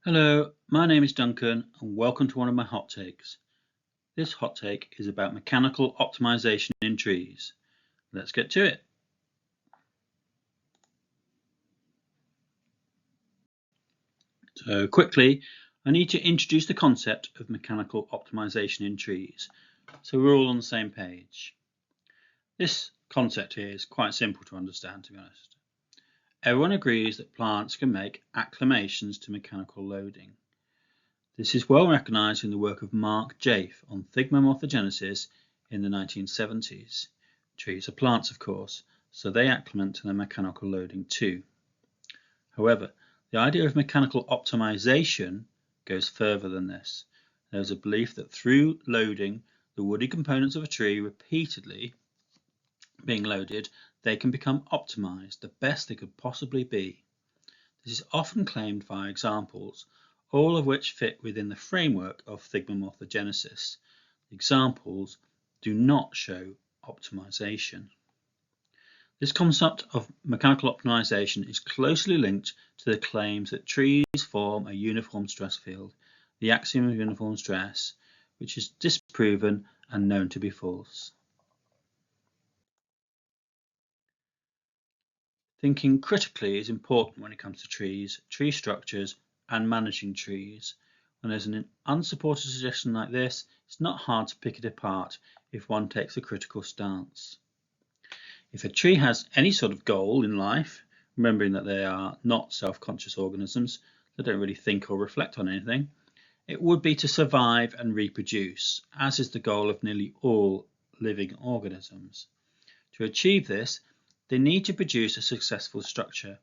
Hello, my name is Duncan and welcome to one of my hot takes. This hot take is about mechanical optimization in trees. Let's get to it. So quickly, I need to introduce the concept of mechanical optimization in trees, so we're all on the same page. This concept here is quite simple to understand, to be honest. Everyone agrees that plants can make acclimations to mechanical loading. This is well recognized in the work of Mark Jaffe on thigmomorphogenesis in the 1970s. Trees are plants, of course, so they acclimate to their mechanical loading too. However, the idea of mechanical optimization goes further than this. There is a belief that through loading the woody components of a tree repeatedly being loaded, they can become optimized, the best they could possibly be. This is often claimed via examples, all of which fit within the framework of thigmomorphogenesis. The examples do not show optimization. This concept of mechanical optimization is closely linked to the claims that trees form a uniform stress field, the axiom of uniform stress, which is disproven and known to be false. Thinking critically is important when it comes to trees, tree structures, and managing trees. When there's an unsupported suggestion like this, it's not hard to pick it apart if one takes a critical stance. If a tree has any sort of goal in life, remembering that they are not self-conscious organisms, they don't really think or reflect on anything, it would be to survive and reproduce, as is the goal of nearly all living organisms. To achieve this, they need to produce a successful structure,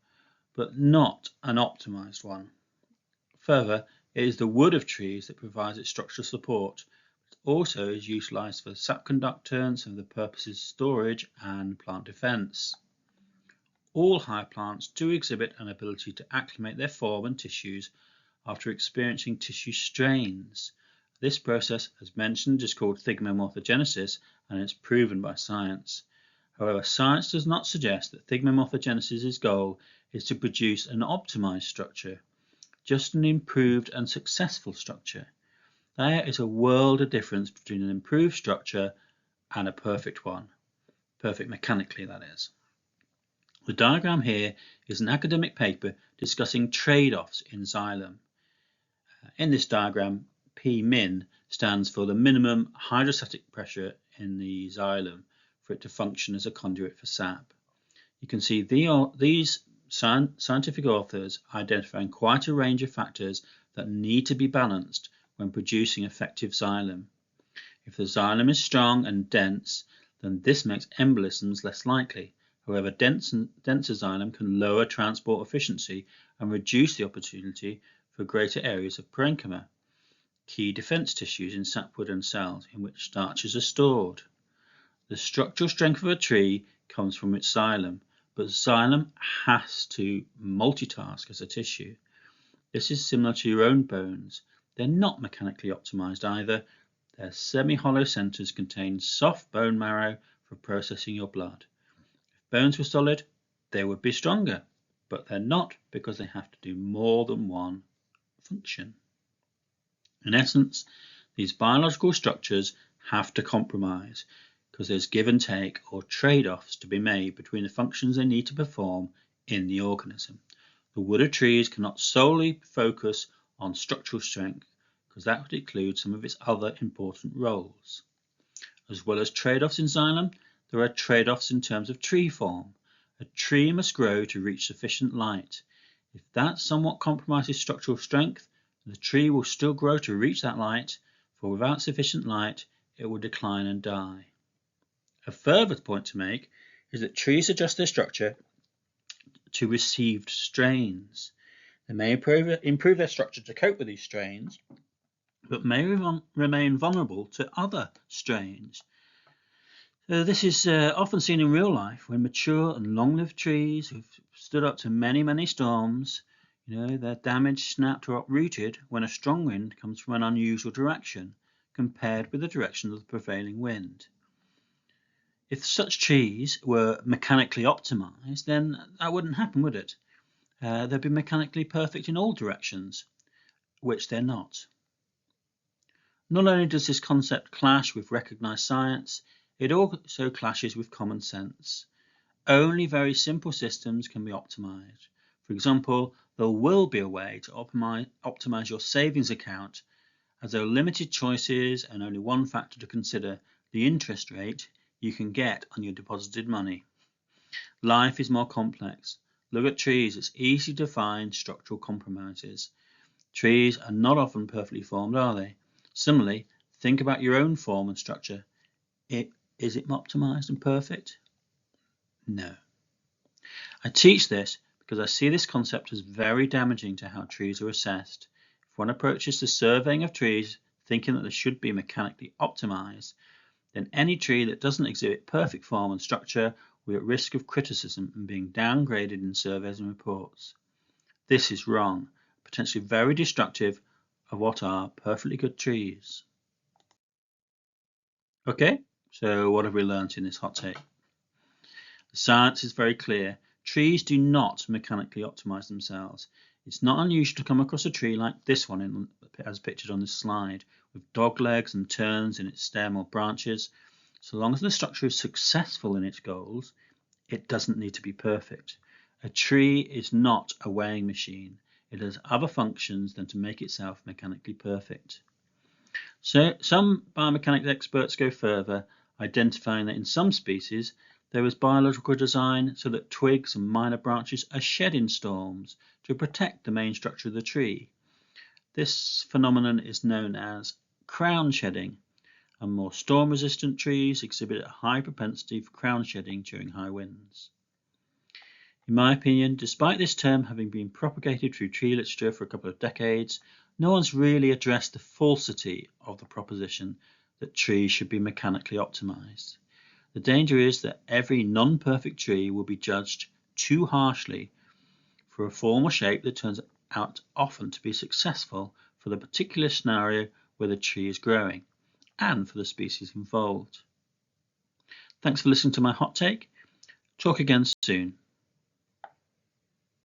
but not an optimized one. Further, it is the wood of trees that provides its structural support, but also is utilized for sap conductance and the purposes of storage and plant defense. All high plants do exhibit an ability to acclimate their form and tissues after experiencing tissue strains. This process, as mentioned, is called thigmomorphogenesis and it's proven by science. However, science does not suggest that thigmomorphogenesis' goal is to produce an optimized structure, just an improved and successful structure. There is a world of difference between an improved structure and a perfect one. Perfect mechanically, that is. The diagram here is an academic paper discussing trade-offs in xylem. In this diagram, P-min stands for the minimum hydrostatic pressure in the xylem for it to function as a conduit for sap. You can see these scientific authors identifying quite a range of factors that need to be balanced when producing effective xylem. If the xylem is strong and dense, then this makes embolisms less likely. However, denser xylem can lower transport efficiency and reduce the opportunity for greater areas of parenchyma, key defense tissues in sapwood and cells in which starches are stored. The structural strength of a tree comes from its xylem, but xylem has to multitask as a tissue. This is similar to your own bones. They're not mechanically optimized either. Their semi-hollow centers contain soft bone marrow for processing your blood. If bones were solid, they would be stronger, but they're not because they have to do more than one function. In essence, these biological structures have to compromise, because there's give and take or trade-offs to be made between the functions they need to perform in the organism. The wood of trees cannot solely focus on structural strength, because that would include some of its other important roles. As well as trade-offs in xylem, there are trade-offs in terms of tree form. A tree must grow to reach sufficient light. If that somewhat compromises structural strength, the tree will still grow to reach that light, for without sufficient light, it will decline and die. A further point to make is that trees adjust their structure to received strains. They may improve their structure to cope with these strains, but may remain vulnerable to other strains. This is often seen in real life when mature and long-lived trees who've stood up to many storms, they're damaged, snapped or uprooted when a strong wind comes from an unusual direction compared with the direction of the prevailing wind. If such trees were mechanically optimized, then that wouldn't happen, would it? They'd be mechanically perfect in all directions. which they're not. Not only does this concept clash with recognised science, it also clashes with common sense. Only very simple systems can be optimised. For example, there will be a way to optimise your savings account, as there are limited choices and only one factor to consider: the interest rate you can get on your deposited money. Life is more complex. Look at trees. It's easy to find structural compromises. Trees are not often perfectly formed, are they? Similarly, think about your own form and structure. Is it optimized and perfect? No. I teach this because I see this concept as very damaging to how trees are assessed. If one approaches the surveying of trees thinking that they should be mechanically optimized, then any tree that doesn't exhibit perfect form and structure will be at risk of criticism and being downgraded in surveys and reports. This is wrong, potentially very destructive of what are perfectly good trees. Okay, so what have we learnt in this hot take? The science is very clear. Trees do not mechanically optimize themselves. It's not unusual to come across a tree like this one as pictured on this slide, with dog legs and turns in its stem or branches. So long as the structure is successful in its goals, it doesn't need to be perfect. A tree is not a weighing machine. It has other functions than to make itself mechanically perfect. So some biomechanics experts go further, identifying that in some species there is biological design so that twigs and minor branches are shed in storms to protect the main structure of the tree. This phenomenon is known as crown shedding, and more storm-resistant trees exhibit a high propensity for crown shedding during high winds. In my opinion, despite this term having been propagated through tree literature for a couple of decades, no one's really addressed the falsity of the proposition that trees should be mechanically optimized. The danger is that every non-perfect tree will be judged too harshly for a form or shape that turns out often to be successful for the particular scenario where the tree is growing and for the species involved. Thanks for listening to my hot take. Talk again soon.